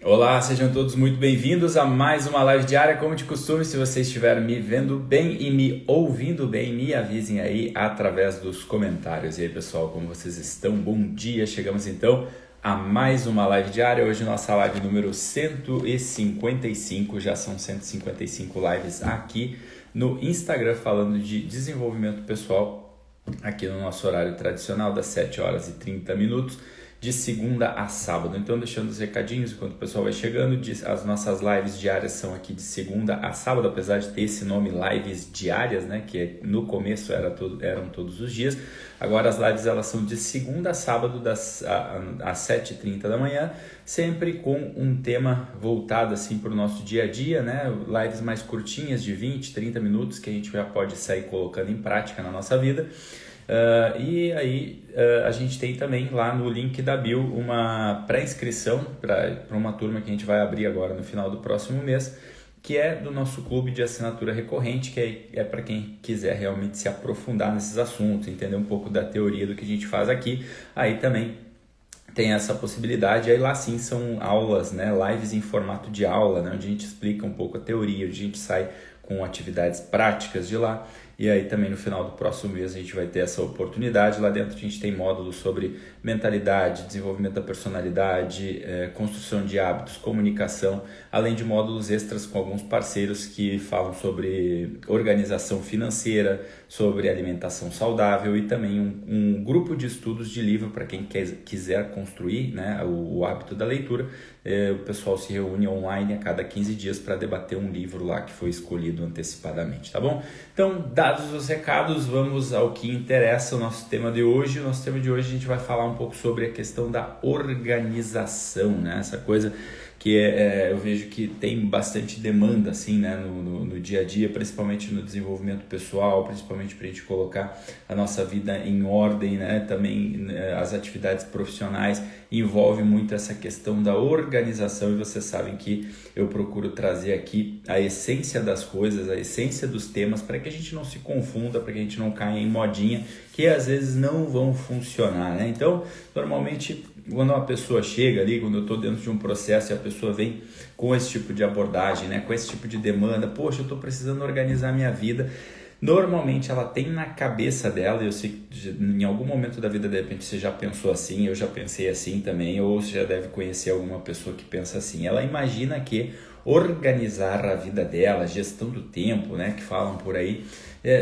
Olá, sejam todos muito bem-vindos a mais uma live diária. Como de costume, se vocês estiverem me vendo bem e me ouvindo bem, me avisem aí através dos comentários. E aí, pessoal, como vocês estão? Bom dia! Chegamos então a mais uma live diária. Hoje nossa live número 155, já são 155 lives aqui no Instagram falando de desenvolvimento pessoal, aqui no nosso horário tradicional das 7 horas e 30 minutos. De segunda a sábado. Então, deixando os recadinhos enquanto o pessoal vai chegando, as nossas lives diárias são aqui de segunda a sábado, apesar de ter esse nome lives diárias, né, que no começo eram todos os dias. Agora as lives elas são de segunda a sábado, às 7h30 da manhã, sempre com um tema voltado assim para o nosso dia a dia, né? Lives mais curtinhas, de 20, 30 minutos, que a gente já pode sair colocando em prática na nossa vida. E aí a gente tem também lá no link da bio uma pré-inscrição para uma turma que a gente vai abrir agora no final do próximo mês, que é do nosso clube de assinatura recorrente, que é para quem quiser realmente se aprofundar nesses assuntos, entender um pouco da teoria do que a gente faz aqui. Aí também tem essa possibilidade, aí lá sim são aulas, né, lives em formato de aula, né, onde a gente explica um pouco a teoria, onde a gente sai com atividades práticas de lá. E aí também no final do próximo mês a gente vai ter essa oportunidade. Lá dentro a gente tem módulos sobre mentalidade, desenvolvimento da personalidade, construção de hábitos, comunicação, além de módulos extras com alguns parceiros que falam sobre organização financeira, sobre alimentação saudável e também um grupo de estudos de livro para quem quiser construir, né, o hábito da leitura. O pessoal se reúne online a cada 15 dias para debater um livro lá que foi escolhido antecipadamente, tá bom? Então, dados os recados, vamos ao que interessa, o nosso tema de hoje. O nosso tema de hoje a gente vai falar um pouco sobre a questão da organização, né? Essa coisa que eu vejo que tem bastante demanda assim, né, no dia a dia, principalmente no desenvolvimento pessoal, principalmente para a gente colocar a nossa vida em ordem, né? Também as atividades profissionais envolve muito essa questão da organização, e vocês sabem que eu procuro trazer aqui a essência das coisas, a essência dos temas, para que a gente não se confunda, para que a gente não caia em modinha que às vezes não vão funcionar, né? Então, normalmente, quando uma pessoa chega ali, quando eu estou dentro de um processo e a pessoa vem com esse tipo de abordagem, né, com esse tipo de demanda, poxa, eu estou precisando organizar minha vida, normalmente ela tem na cabeça dela, eu sei que em algum momento da vida de repente você já pensou assim, eu já pensei assim também, ou você já deve conhecer alguma pessoa que pensa assim, ela imagina que organizar a vida dela, gestão do tempo, né, que falam por aí,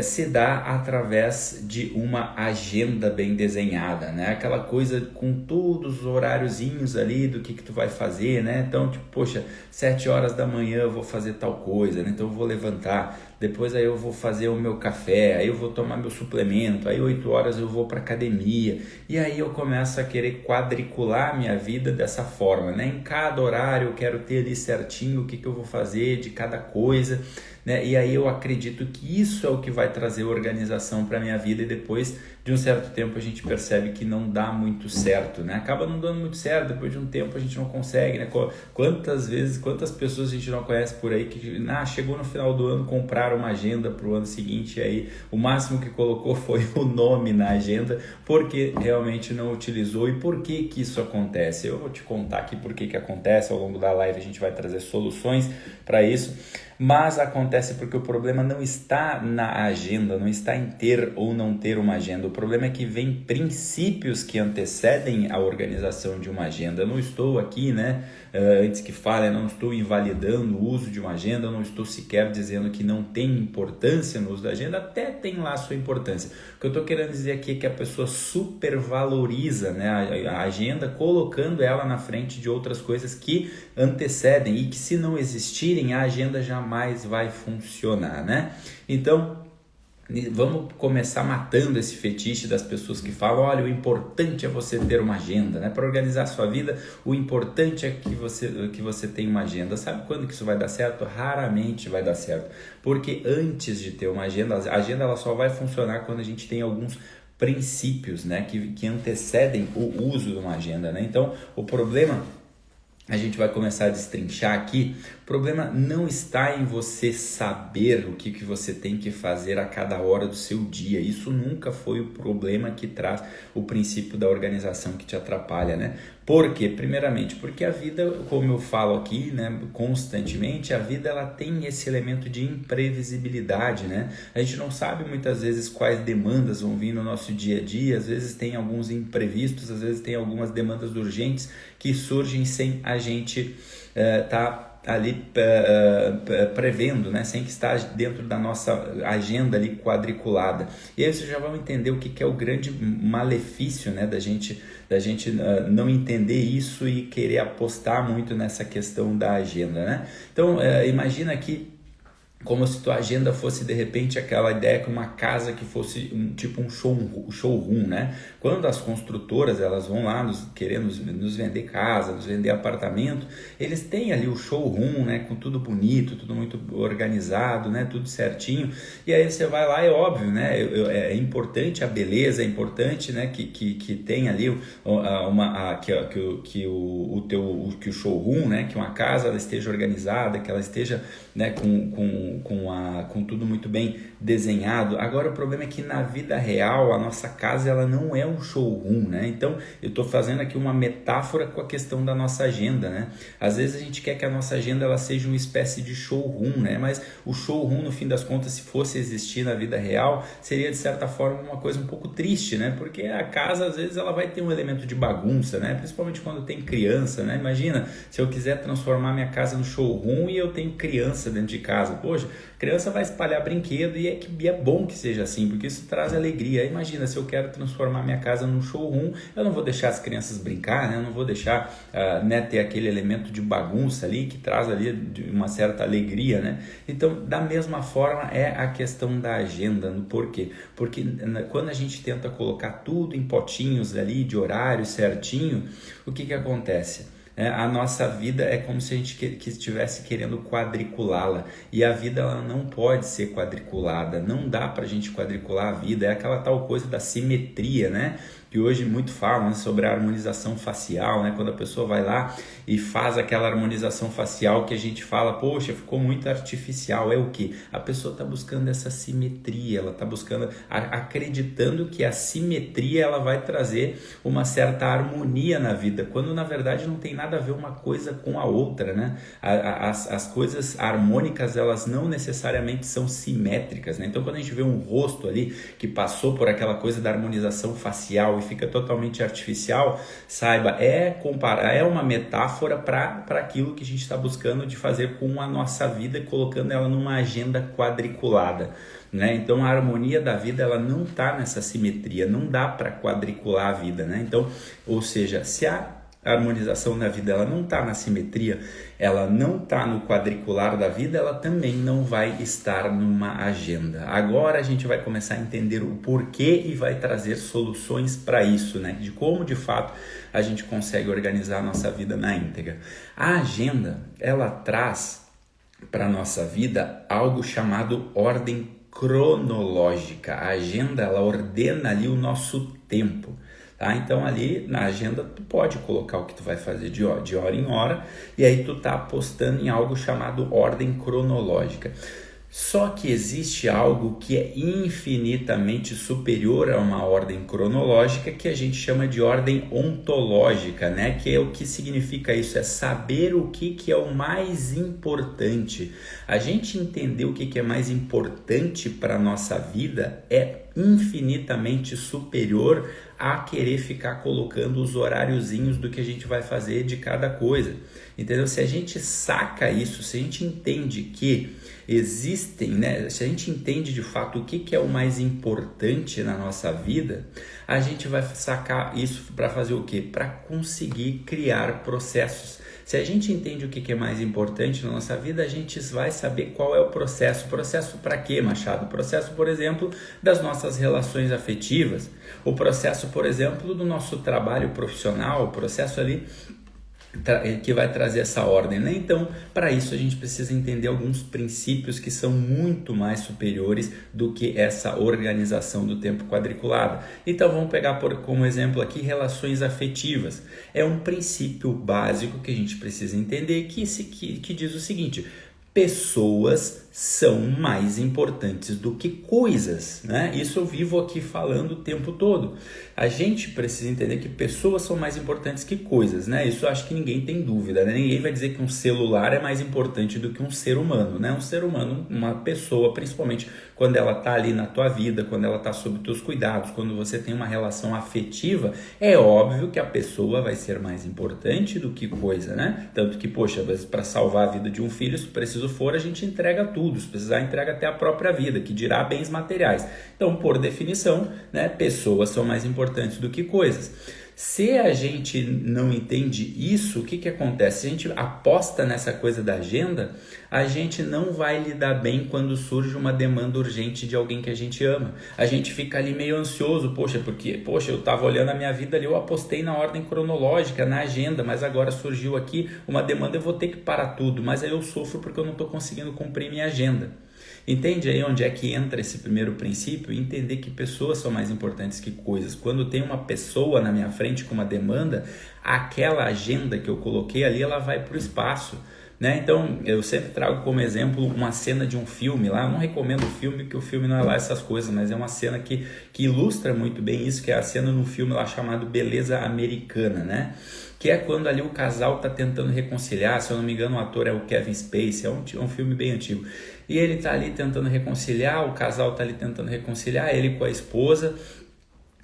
se dá através de uma agenda bem desenhada, né? Aquela coisa com todos os horáriozinhos ali do que tu vai fazer, né? Então, tipo, poxa, 7 horas da manhã eu vou fazer tal coisa, né? Então eu vou levantar, depois aí eu vou fazer o meu café, aí eu vou tomar meu suplemento, aí 8 horas eu vou para academia, e aí eu começo a querer quadricular minha vida dessa forma, né? Em cada horário eu quero ter ali certinho o que eu vou fazer de cada coisa, né? E aí eu acredito que isso é o que vai trazer organização para a minha vida, e depois de um certo tempo a gente percebe que não dá muito certo, né? Acaba não dando muito certo, depois de um tempo a gente não consegue, né? Quantas pessoas a gente não conhece por aí que chegou no final do ano, compraram uma agenda para o ano seguinte, e aí o máximo que colocou foi o nome na agenda, porque realmente não utilizou. E por que isso acontece? Eu vou te contar aqui por que acontece. Ao longo da live a gente vai trazer soluções para isso, mas acontece porque o problema não está na agenda, não está em ter ou não ter uma agenda. O problema é que vem princípios que antecedem a organização de uma agenda. Eu não estou aqui, né, antes que fale, não estou invalidando o uso de uma agenda, eu não estou sequer dizendo que não tem importância no uso da agenda, até tem lá a sua importância. O que eu estou querendo dizer aqui é que a pessoa supervaloriza, né, a agenda, colocando ela na frente de outras coisas que antecedem e que, se não existirem, a agenda jamais vai funcionar, né? Então, vamos começar matando esse fetiche das pessoas que falam, olha, o importante é você ter uma agenda, né? Para organizar a sua vida, o importante é que você tenha uma agenda. Sabe quando que isso vai dar certo? Raramente vai dar certo, porque antes de ter uma agenda, a agenda ela só vai funcionar quando a gente tem alguns princípios, né, que antecedem o uso de uma agenda, né? Então, o problema, a gente vai começar a destrinchar aqui. O problema não está em você saber o que você tem que fazer a cada hora do seu dia. Isso nunca foi o problema que traz o princípio da organização que te atrapalha, né? Por quê? Primeiramente, porque a vida, como eu falo aqui, né, constantemente, a vida ela tem esse elemento de imprevisibilidade, né? A gente não sabe muitas vezes quais demandas vão vir no nosso dia a dia, às vezes tem alguns imprevistos, às vezes tem algumas demandas urgentes que surgem sem a gente tá ali prevendo, né, sem que está dentro da nossa agenda ali quadriculada. E aí vocês já vão entender o que é o grande malefício, né, da gente não entender isso e querer apostar muito nessa questão da agenda, né? Então imagina que como se tua agenda fosse de repente aquela ideia que uma casa que fosse tipo um showroom, né? Quando as construtoras elas vão lá querendo nos vender casa, nos vender apartamento, eles têm ali o showroom, né? Com tudo bonito, tudo muito organizado, né? Tudo certinho. E aí você vai lá, é óbvio, né? É importante a beleza, é importante, né? Que tenha ali que o showroom, né? Que uma casa ela esteja organizada, que ela esteja, né? Com tudo muito bem desenhado. Agora o problema é que na vida real a nossa casa ela não é um showroom, né? Então eu estou fazendo aqui uma metáfora com a questão da nossa agenda, né? Às vezes a gente quer que a nossa agenda ela seja uma espécie de showroom, né? Mas o showroom no fim das contas, se fosse existir na vida real, seria de certa forma uma coisa um pouco triste, né? Porque a casa às vezes ela vai ter um elemento de bagunça, né? Principalmente quando tem criança, né? Imagina se eu quiser transformar minha casa no showroom e eu tenho criança dentro de casa, poxa, criança vai espalhar brinquedo e é bom que seja assim, porque isso traz alegria. Imagina, se eu quero transformar minha casa num showroom, eu não vou deixar as crianças brincar, né? Eu não vou deixar né, ter aquele elemento de bagunça ali, que traz ali uma certa alegria, né? Então, da mesma forma é a questão da agenda. Por quê? Porque quando a gente tenta colocar tudo em potinhos ali, de horário certinho, o que acontece? A nossa vida é como se a gente estivesse querendo quadriculá-la, e a vida ela não pode ser quadriculada, não dá para a gente quadricular a vida, é aquela tal coisa da simetria, né? Que hoje muito falam, né, sobre a harmonização facial, né? Quando a pessoa vai lá e faz aquela harmonização facial que a gente fala, poxa, ficou muito artificial. É o que? A pessoa está buscando essa simetria, ela está buscando, acreditando que a simetria ela vai trazer uma certa harmonia na vida, quando na verdade não tem nada a ver uma coisa com a outra, né? As coisas harmônicas, elas não necessariamente são simétricas, né? Então quando a gente vê um rosto ali que passou por aquela coisa da harmonização facial e fica totalmente artificial, saiba, é uma metáfora para aquilo que a gente está buscando de fazer com a nossa vida, colocando ela numa agenda quadriculada, né? Então a harmonia da vida ela não está nessa simetria, não dá para quadricular a vida, né? Então, ou seja, se a harmonização da vida ela não está na simetria, ela não está no quadricular da vida, ela também não vai estar numa agenda. Agora a gente vai começar a entender o porquê e vai trazer soluções para isso, né? De como de fato a gente consegue organizar a nossa vida na íntegra. A agenda ela traz para a nossa vida algo chamado ordem cronológica. A agenda ela ordena ali o nosso tempo. Tá? Então ali na agenda tu pode colocar o que tu vai fazer de hora em hora, e aí tu tá apostando em algo chamado ordem cronológica. Só que existe algo que é infinitamente superior a uma ordem cronológica, que a gente chama de ordem ontológica, né? Que é o que significa isso, é saber o que é o mais importante. A gente entender o que é mais importante para a nossa vida é infinitamente superior a querer ficar colocando os horáriozinhos do que a gente vai fazer de cada coisa, entendeu? Se a gente saca isso, se a gente entende que existem, né? Se a gente entende de fato o que é o mais importante na nossa vida, a gente vai sacar isso para fazer o quê? Para conseguir criar processos. Se a gente entende o que é mais importante na nossa vida, a gente vai saber qual é o processo. Processo para quê, Machado? O processo, por exemplo, das nossas relações afetivas. O processo, por exemplo, do nosso trabalho profissional. O processo ali que vai trazer essa ordem, né? Então, para isso a gente precisa entender alguns princípios que são muito mais superiores do que essa organização do tempo quadriculado. Então, vamos pegar como exemplo aqui relações afetivas. É um princípio básico que a gente precisa entender que diz o seguinte: pessoas são mais importantes do que coisas, né? Isso eu vivo aqui falando o tempo todo. A gente precisa entender que pessoas são mais importantes que coisas, né? Isso eu acho que ninguém tem dúvida, né? Ninguém vai dizer que um celular é mais importante do que um ser humano, né? Um ser humano, uma pessoa, principalmente quando ela tá ali na tua vida, quando ela tá sob teus cuidados, quando você tem uma relação afetiva, é óbvio que a pessoa vai ser mais importante do que coisa, né? Tanto que, poxa, para salvar a vida de um filho, se preciso for, a gente entrega tudo, se precisar, entrega até a própria vida, que dirá bens materiais. Então, por definição, né, pessoas são mais importantes do que coisas. Se a gente não entende isso, o que acontece? Se a gente aposta nessa coisa da agenda, a gente não vai lidar bem quando surge uma demanda urgente de alguém que a gente ama. A gente fica ali meio ansioso, porque eu estava olhando a minha vida ali, eu apostei na ordem cronológica, na agenda, mas agora surgiu aqui uma demanda, eu vou ter que parar tudo, mas aí eu sofro porque eu não estou conseguindo cumprir minha agenda. Entende aí onde é que entra esse primeiro princípio? Entender que pessoas são mais importantes que coisas. Quando tem uma pessoa na minha frente com uma demanda, aquela agenda que eu coloquei ali, ela vai para o espaço, né? Então, eu sempre trago como exemplo uma cena de um filme lá. Eu não recomendo o filme, porque o filme não é lá essas coisas, mas é uma cena que ilustra muito bem isso, que é a cena no filme lá chamado Beleza Americana, né? Que é quando ali o casal está tentando reconciliar. Se eu não me engano, o ator é o Kevin Spacey, é um filme bem antigo. E ele está ali tentando reconciliar, o casal está ali tentando reconciliar, ele com a esposa.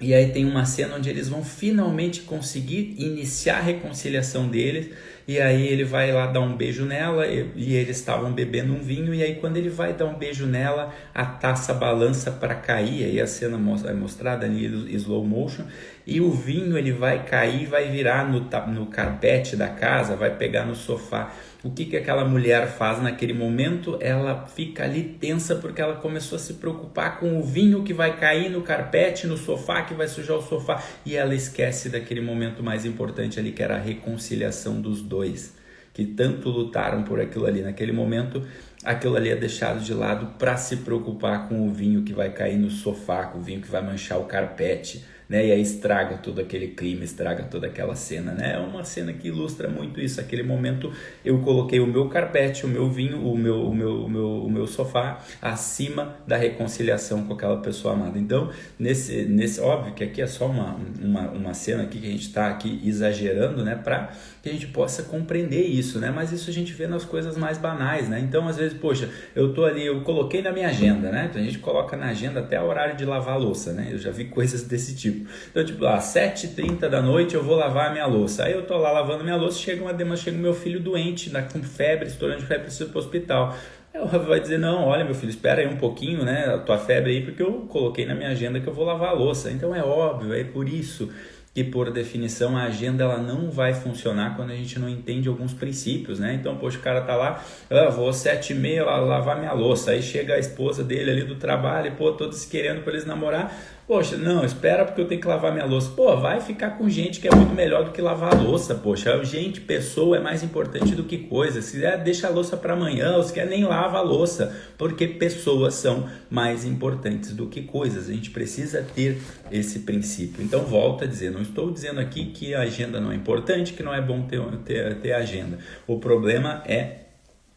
E aí tem uma cena onde eles vão finalmente conseguir iniciar a reconciliação deles. E aí ele vai lá dar um beijo nela e eles estavam bebendo um vinho. E aí quando ele vai dar um beijo nela, a taça balança para cair. Aí a cena é mostrada ali em slow motion. E o vinho ele vai cair, vai virar no carpete da casa, vai pegar no sofá. O que aquela mulher faz naquele momento? Ela fica ali tensa porque ela começou a se preocupar com o vinho que vai cair no carpete, no sofá, que vai sujar o sofá. E ela esquece daquele momento mais importante ali, que era a reconciliação dos dois, que tanto lutaram por aquilo ali. Naquele momento, aquilo ali é deixado de lado para se preocupar com o vinho que vai cair no sofá, com o vinho que vai manchar o carpete, né? E aí estraga todo aquele clima, estraga toda aquela cena, né? É uma cena que ilustra muito isso. Aquele momento eu coloquei o meu carpete, o meu vinho, o meu sofá acima da reconciliação com aquela pessoa amada. Então, nesse óbvio que aqui é só uma cena aqui que a gente está aqui exagerando, né? Para que a gente possa compreender isso, né? Mas isso a gente vê nas coisas mais banais, né? Então, às vezes, poxa, eu tô ali, eu coloquei na minha agenda, né? Então, a gente coloca na agenda até o horário de lavar a louça, né? Eu já vi coisas desse tipo. Então, tipo, às 7h30 da noite eu vou lavar a minha louça. Aí eu tô lá lavando minha louça, chega o meu filho doente, com febre, estourando de febre, preciso ir pro hospital. Aí o Rafa vai dizer, não, olha meu filho, espera aí um pouquinho, né, a tua febre aí, porque eu coloquei na minha agenda que eu vou lavar a louça. Então é óbvio, é por isso que por definição a agenda ela não vai funcionar quando a gente não entende alguns princípios, né? Então, poxa, o cara tá lá, vou às 7h30 lá lavar minha louça, aí chega a esposa dele ali do trabalho, pô, todos querendo pra eles namorar. Poxa, não, espera porque eu tenho que lavar minha louça. Pô, vai ficar com gente que é muito melhor do que lavar a louça, poxa. Gente, pessoa é mais importante do que coisa. Se quiser, deixa a louça para amanhã, ou se quer, nem lava a louça. Porque pessoas são mais importantes do que coisas. A gente precisa ter esse princípio. Então, volto a dizer, não estou dizendo aqui que a agenda não é importante, que não é bom ter agenda. O problema é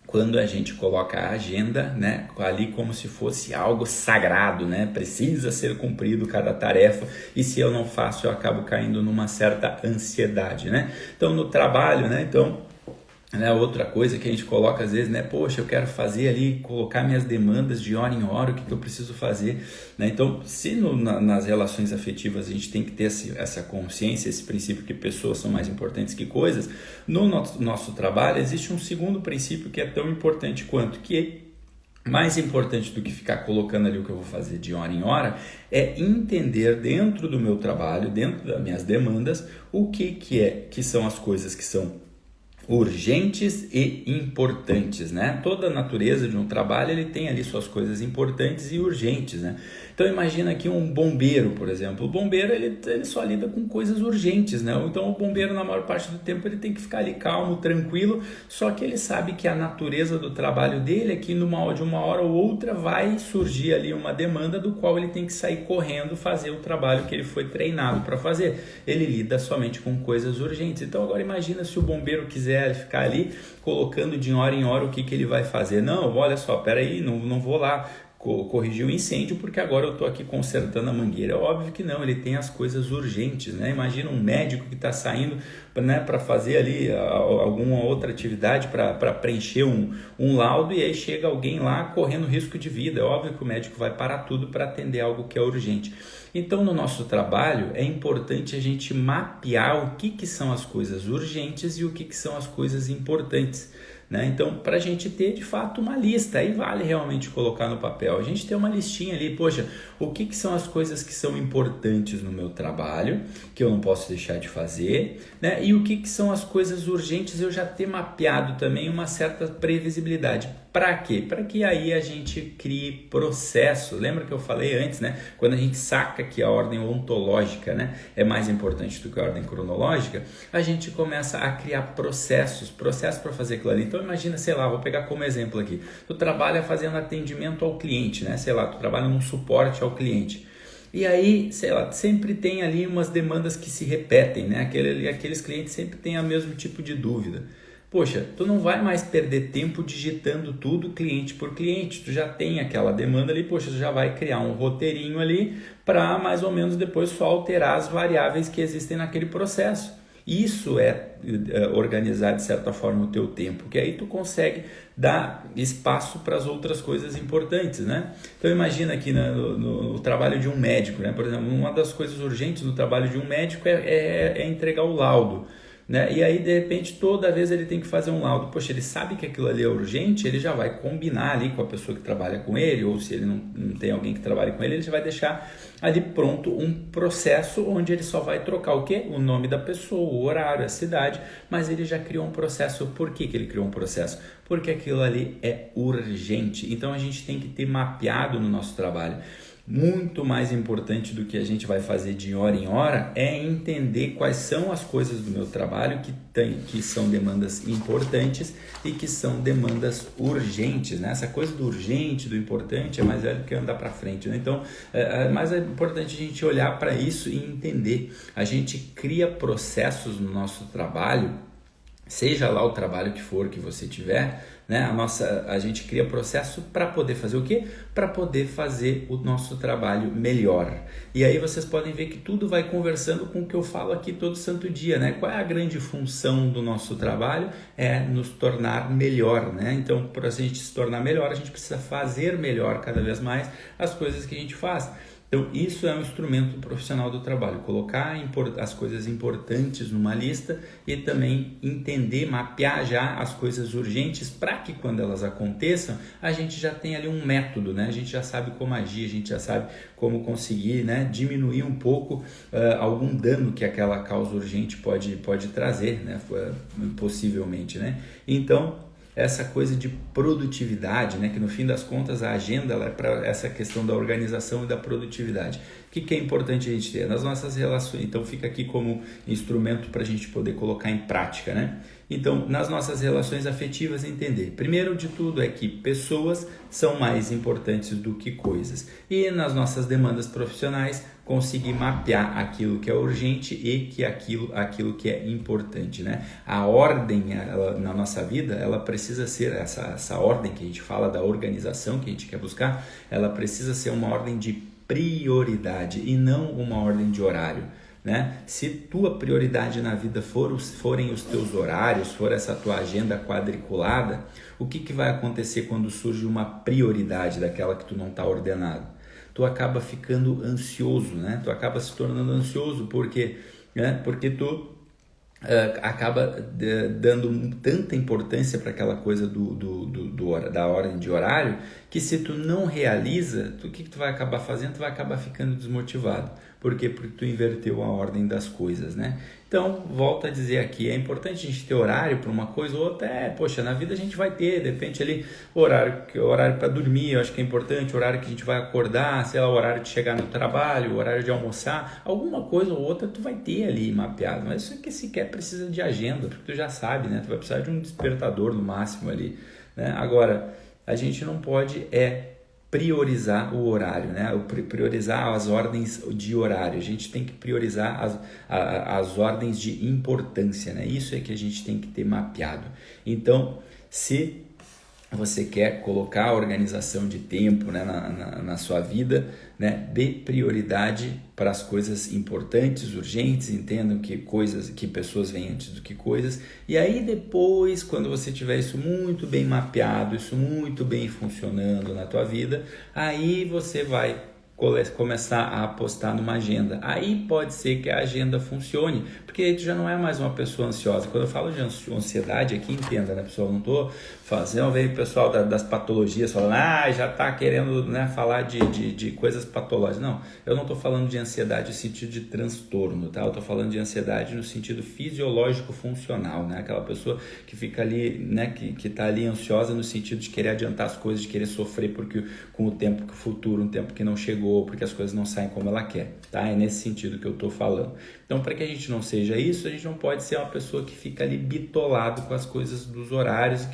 quando a gente coloca a agenda, né, ali como se fosse algo sagrado, né, precisa ser cumprido cada tarefa, e se eu não faço eu acabo caindo numa certa ansiedade, né? Então no trabalho, né, outra coisa que a gente coloca às vezes, né? Poxa, eu quero fazer ali, colocar minhas demandas de hora em hora, o que eu preciso fazer, né? Então, se nas relações afetivas a gente tem que ter essa consciência, esse princípio que pessoas são mais importantes que coisas, no nosso trabalho existe um segundo princípio que é tão importante quanto, que mais importante do que ficar colocando ali o que eu vou fazer de hora em hora, é entender dentro do meu trabalho, dentro das minhas demandas, o que são as coisas que são urgentes e importantes, né? Toda a natureza de um trabalho, ele tem ali suas coisas importantes e urgentes, né? Então imagina aqui um bombeiro, por exemplo. O bombeiro, ele só lida com coisas urgentes, né? Então o bombeiro, na maior parte do tempo, ele tem que ficar ali calmo, tranquilo, só que ele sabe que a natureza do trabalho dele é que de uma hora ou outra vai surgir ali uma demanda do qual ele tem que sair correndo, fazer o trabalho que ele foi treinado para fazer. Ele lida somente com coisas urgentes. Então agora imagina se o bombeiro quiser quiser ficar ali colocando de hora em hora o que ele vai fazer. Não, olha só, peraí, não vou lá corrigir o incêndio porque agora eu estou aqui consertando a mangueira. Óbvio que não, ele tem as coisas urgentes, né? Imagina um médico que está saindo, né, para fazer ali alguma outra atividade, para preencher um laudo, e aí chega alguém lá correndo risco de vida. É óbvio que o médico vai parar tudo para atender algo que é urgente. Então, no nosso trabalho, é importante a gente mapear o que são as coisas urgentes e o que são as coisas importantes, né? Então, para a gente ter de fato uma lista, aí vale realmente colocar no papel. A gente tem uma listinha ali, poxa, o que são as coisas que são importantes no meu trabalho, que eu não posso deixar de fazer, né? E o que são as coisas urgentes, eu já ter mapeado também uma certa previsibilidade. Para quê? Para que aí a gente crie processo. Lembra que eu falei antes, né? Quando a gente saca que a ordem ontológica, né, é mais importante do que a ordem cronológica, a gente começa a criar processos para fazer aquilo ali. Então imagina, sei lá, vou pegar como exemplo aqui. Tu trabalha fazendo atendimento ao cliente, né? Sei lá, tu trabalha num suporte ao cliente. E aí, sei lá, sempre tem ali umas demandas que se repetem, né? Aqueles clientes sempre têm o mesmo tipo de dúvida. Poxa, tu não vai mais perder tempo digitando tudo cliente por cliente, tu já tem aquela demanda ali, poxa, tu já vai criar um roteirinho ali para mais ou menos depois só alterar as variáveis que existem naquele processo. Isso é organizar de certa forma o teu tempo, que aí tu consegue dar espaço para as outras coisas importantes, né? Então imagina aqui no trabalho de um médico, né? Por exemplo, uma das coisas urgentes no trabalho de um médico é entregar o laudo, né? E aí de repente toda vez ele tem que fazer um laudo. Poxa, ele sabe que aquilo ali é urgente, ele já vai combinar ali com a pessoa que trabalha com ele, ou se ele não tem alguém que trabalhe com ele, ele já vai deixar ali pronto um processo onde ele só vai trocar o quê? O nome da pessoa, o horário, a cidade, mas ele já criou um processo. Por que ele criou um processo? Porque aquilo ali é urgente. Então a gente tem que ter mapeado no nosso trabalho. Muito mais importante do que a gente vai fazer de hora em hora é entender quais são as coisas do meu trabalho que são demandas importantes e que são demandas urgentes, né? Essa coisa do urgente, do importante é mais velho do que andar para frente, né? Então, mais é importante a gente olhar para isso e entender. A gente cria processos no nosso trabalho, seja lá o trabalho que for que você tiver, né? A gente cria processo para poder fazer o quê? Para poder fazer o nosso trabalho melhor. E aí vocês podem ver que tudo vai conversando com o que eu falo aqui todo santo dia, né? Qual é a grande função do nosso trabalho? É nos tornar melhor, né? Então, para a gente se tornar melhor, a gente precisa fazer melhor cada vez mais as coisas que a gente faz. Então, isso é um instrumento profissional do trabalho, colocar as coisas importantes numa lista e também entender, mapear já as coisas urgentes para que quando elas aconteçam, a gente já tem ali um método, né? A gente já sabe como agir, a gente já sabe como conseguir, né, diminuir um pouco algum dano que aquela causa urgente pode trazer, né, possivelmente, né? Então, essa coisa de produtividade, né? Que no fim das contas a agenda ela é para essa questão da organização e da produtividade. O que é importante a gente ter? Nas nossas relações, então fica aqui como instrumento para a gente poder colocar em prática, né? Então, nas nossas relações afetivas, entender. Primeiro de tudo é que pessoas são mais importantes do que coisas. E nas nossas demandas profissionais, conseguir mapear aquilo que é urgente e que aquilo que é importante, né? A ordem na nossa vida, ela precisa ser, essa ordem que a gente fala da organização que a gente quer buscar, ela precisa ser uma ordem de prioridade e não uma ordem de horário, né? Se tua prioridade na vida forem os teus horários, for essa tua agenda quadriculada, o que vai acontecer quando surge uma prioridade daquela que tu não está ordenado? Tu acaba ficando ansioso, né? Tu acaba se tornando ansioso porque tu acaba dando tanta importância para aquela coisa da ordem de horário, que se tu não realiza, o que tu vai acabar fazendo? Tu vai acabar ficando desmotivado. Por quê? Porque tu inverteu a ordem das coisas, né? Então, volto a dizer aqui, é importante a gente ter horário para uma coisa ou outra. Poxa, na vida a gente vai ter, de repente ali, horário para dormir, eu acho que é importante, horário que a gente vai acordar, sei lá, o horário de chegar no trabalho, o horário de almoçar, alguma coisa ou outra tu vai ter ali mapeado, mas isso aqui sequer precisa de agenda, porque tu já sabe, né? Tu vai precisar de um despertador no máximo ali, né? Agora, a gente não pode priorizar o horário, né? Priorizar as ordens de horário. A gente tem que priorizar as ordens de importância, né? Isso é que a gente tem que ter mapeado. Então, se você quer colocar a organização de tempo, né, na sua vida, né, dê prioridade para as coisas importantes, urgentes, entendam que pessoas vêm antes do que coisas, e aí depois, quando você tiver isso muito bem mapeado, isso muito bem funcionando na tua vida, aí você vai começar a apostar numa agenda. Aí pode ser que a agenda funcione, porque aí tu já não é mais uma pessoa ansiosa. Quando eu falo de ansiedade aqui, entenda, né, pessoal? Não tô fazendo, ver o pessoal das patologias falando, já tá querendo, né, falar de coisas patológicas. Não, eu não tô falando de ansiedade no sentido de transtorno, tá? Eu tô falando de ansiedade no sentido fisiológico funcional, né? Aquela pessoa que fica ali, né, que tá ali ansiosa no sentido de querer adiantar as coisas, de querer sofrer porque com o tempo que o futuro, um tempo que não chegou, porque as coisas não saem como ela quer, tá? É nesse sentido que eu tô falando. Então, para que a gente não seja isso, a gente não pode ser uma pessoa que fica ali bitolado com as coisas dos horários,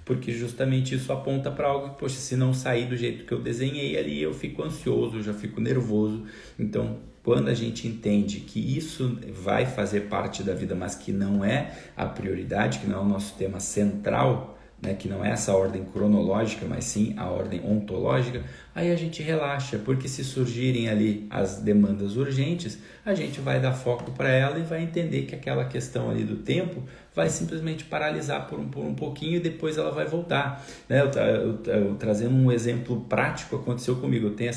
porque justamente isso aponta para algo que, poxa, se não sair do jeito que eu desenhei ali, eu fico ansioso, eu já fico nervoso. Então, quando a gente entende que isso vai fazer parte da vida, mas que não é a prioridade, que não é o nosso tema central, né, que não é essa ordem cronológica, mas sim a ordem ontológica, aí a gente relaxa, porque se surgirem ali as demandas urgentes, a gente vai dar foco para ela e vai entender que aquela questão ali do tempo vai simplesmente paralisar por um pouquinho e depois ela vai voltar, né? Eu trazendo um exemplo prático, aconteceu comigo. Eu tenho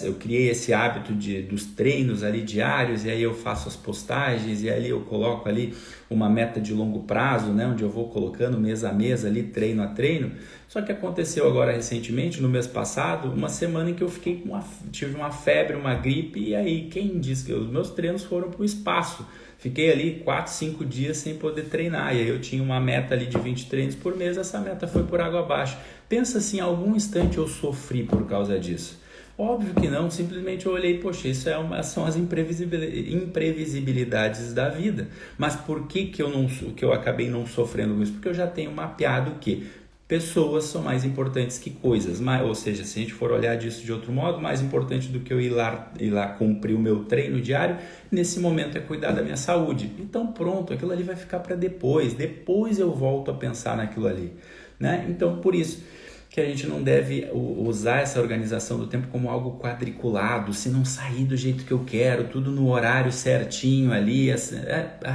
eu criei esse hábito dos treinos ali diários, e aí eu faço as postagens, e ali eu coloco ali uma meta de longo prazo, né, onde eu vou colocando mês a mês ali, treino a treino. Só que aconteceu agora recentemente, no mês passado, uma semana em que eu tive uma febre, uma gripe, e aí quem disse que os meus treinos foram para o espaço? Fiquei ali 4, 5 dias sem poder treinar, e aí eu tinha uma meta ali de 20 treinos por mês, essa meta foi por água abaixo. Pensa assim, algum instante eu sofri por causa disso? Óbvio que não, simplesmente eu olhei, poxa, isso são as imprevisibilidades da vida. Mas por que eu acabei não sofrendo com isso? Porque eu já tenho mapeado que pessoas são mais importantes que coisas, ou seja, se a gente for olhar disso de outro modo, mais importante do que eu ir lá cumprir o meu treino diário, nesse momento é cuidar da minha saúde. Então pronto, aquilo ali vai ficar para depois eu volto a pensar naquilo ali, né? Então por isso que a gente não deve usar essa organização do tempo como algo quadriculado, se não sair do jeito que eu quero, tudo no horário certinho ali,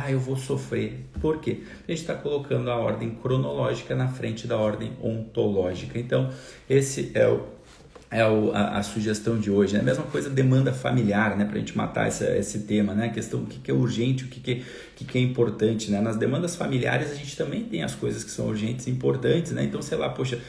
eu vou sofrer. Por quê? A gente está colocando a ordem cronológica na frente da ordem ontológica. Então, esse é a sugestão de hoje, né? A mesma coisa, demanda familiar, né? Para a gente matar esse tema, né? A questão do que é urgente, o que é importante, né? Nas demandas familiares a gente também tem as coisas que são urgentes e importantes, né? Então, sei lá, poxa,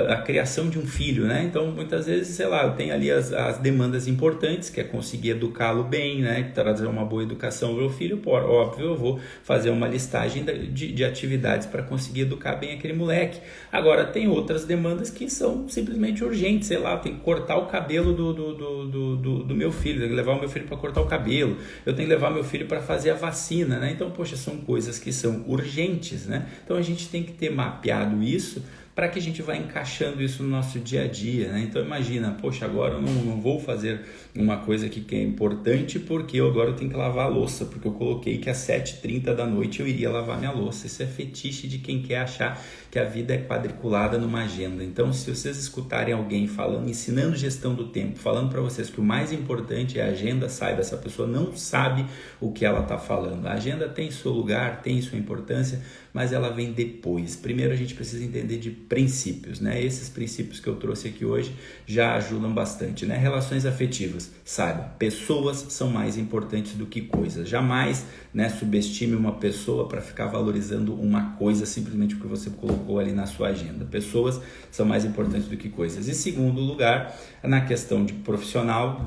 a criação de um filho, né? Então, muitas vezes, sei lá, eu tenho ali as demandas importantes, que é conseguir educá-lo bem, né? Trazer uma boa educação ao meu filho. Óbvio, eu vou fazer uma listagem de atividades para conseguir educar bem aquele moleque. Agora, tem outras demandas que são simplesmente urgentes, sei lá, eu tenho que cortar o cabelo do meu filho, eu tenho que levar o meu filho para cortar o cabelo, eu tenho que levar meu filho para fazer a vacina, né? Então, poxa, são coisas que são urgentes, né? Então, a gente tem que ter mapeado isso para que a gente vá encaixando isso no nosso dia a dia, né? Então imagina, poxa, agora eu não vou fazer uma coisa aqui que é importante porque agora eu tenho que lavar a louça, porque eu coloquei que às 7h30 da noite eu iria lavar minha louça. Isso é fetiche de quem quer achar que a vida é quadriculada numa agenda. Então, se vocês escutarem alguém falando, ensinando gestão do tempo, falando para vocês que o mais importante é a agenda, saiba, essa pessoa não sabe o que ela está falando. A agenda tem seu lugar, tem sua importância, mas ela vem depois. Primeiro a gente precisa entender de princípios, né? Esses princípios que eu trouxe aqui hoje já ajudam bastante, né? Relações afetivas, saiba, pessoas são mais importantes do que coisas. Jamais, né, subestime uma pessoa para ficar valorizando uma coisa simplesmente porque você colocou ali na sua agenda. Pessoas são mais importantes do que coisas. E segundo lugar, na questão de profissional,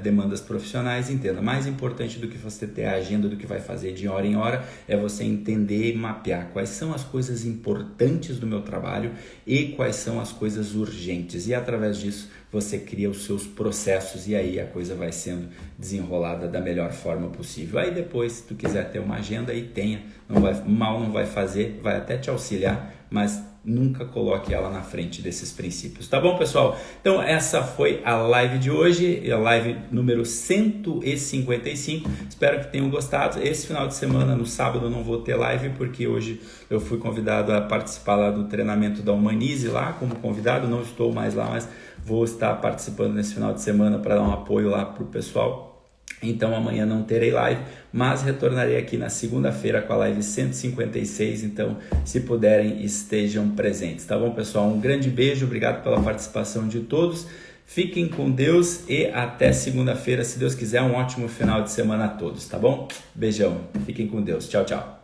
demandas profissionais, entenda, mais importante do que você ter a agenda do que vai fazer de hora em hora é você entender e mapear quais são as coisas importantes do meu trabalho e quais são as coisas urgentes. E através disso você cria os seus processos e aí a coisa vai sendo desenrolada da melhor forma possível. Aí depois, se tu quiser ter uma agenda, aí tenha, mal não vai fazer, vai até te auxiliar, mas nunca coloque ela na frente desses princípios, tá bom, pessoal? Então essa foi a live de hoje, a live número 155, espero que tenham gostado. Esse final de semana, no sábado, eu não vou ter live, porque hoje eu fui convidado a participar lá do treinamento da Humanize, lá como convidado, não estou mais lá, mas vou estar participando nesse final de semana para dar um apoio lá pro pessoal. Então amanhã não terei live, mas retornarei aqui na segunda-feira com a live 156, então se puderem estejam presentes, tá bom, pessoal? Um grande beijo, obrigado pela participação de todos, fiquem com Deus e até segunda-feira, se Deus quiser, um ótimo final de semana a todos, tá bom? Beijão, fiquem com Deus, tchau, tchau.